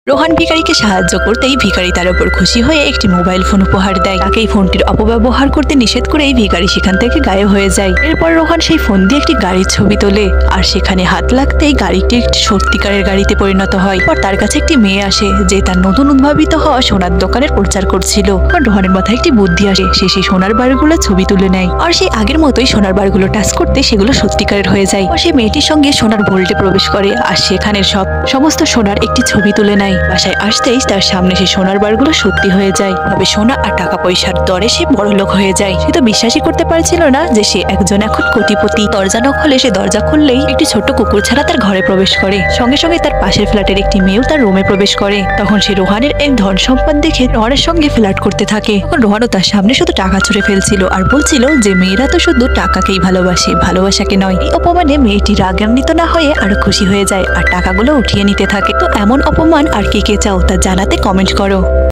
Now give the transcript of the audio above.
রোহান ভিখারিকে সাহায্য করতেই ভিখারি তার উপর খুশি হয়ে একটি মোবাইল ফোন উপহার দেয়। তাকে এই ফোনটির অপব্যবহার করতে নিষেধ করেই ভিখারি সেখান থেকে গায়েব হয়ে যায়। এরপর রোহান সেই ফোন দিয়ে একটি গাড়ির ছবি তোলে, আর সেখানে হাত লাগতেই গাড়িটি একটি সত্যিকারের গাড়িতে পরিণত হয়। পর তার কাছে একটি মেয়ে আসে যে তার নতুন উদ্ভাবিত হওয়া সোনার দোকানের প্রচার করছিল। রোহানের মাথায় একটি বুদ্ধি আসে, সে সেই সোনার বারগুলো ছবি তুলে নেয়, আর সেই আগের মতোই সোনার বারগুলো টাচ করতে সেগুলো সত্যিকারের হয়ে যায়। আর সেই মেয়েটির সঙ্গে সোনার ভোল্টে প্রবেশ করে, আর সেখানে সমস্ত সোনার একটি ছবি তুলে নেয়। বাসায় আসতেই তার সামনে সেই সোনার বারগুলো সত্যি হয়ে যায়। তবে সোনা আর টাকা পয়সার দরে সে বড়লোক হয়ে যায়। সে তো বিশ্বাসই করতে পারছিল না যে সে একজন এখন কোটিপতি। দরজা নক হলে সে দরজা খুললেই একটি ছোট্ট কুকুর ছাড়া তার ঘরে প্রবেশ করে। সঙ্গে সঙ্গে তার পাশের ফ্ল্যাটের একটি মেয়েও তার রুমে প্রবেশ করে। তখন সে রোহানের এক ধন সম্পদ দেখে রোহানের সঙ্গে ফ্ল্যাট করতে থাকে। তখন রোহানও তার সামনে শুধু টাকা ছুঁড়ে ফেলছিল আর বলছিল যে মেয়েরা তো শুধু টাকাকেই ভালোবাসে, ভালোবাসাকে নয়। এই অপমানে মেয়েটি রাগান্বিত না হয়ে আরো খুশি হয়ে যায় আর টাকাগুলো উঠিয়ে নিতে থাকে। তো এমন অপমান আর কে কে চাও তা জানাতে কমেন্ট করো।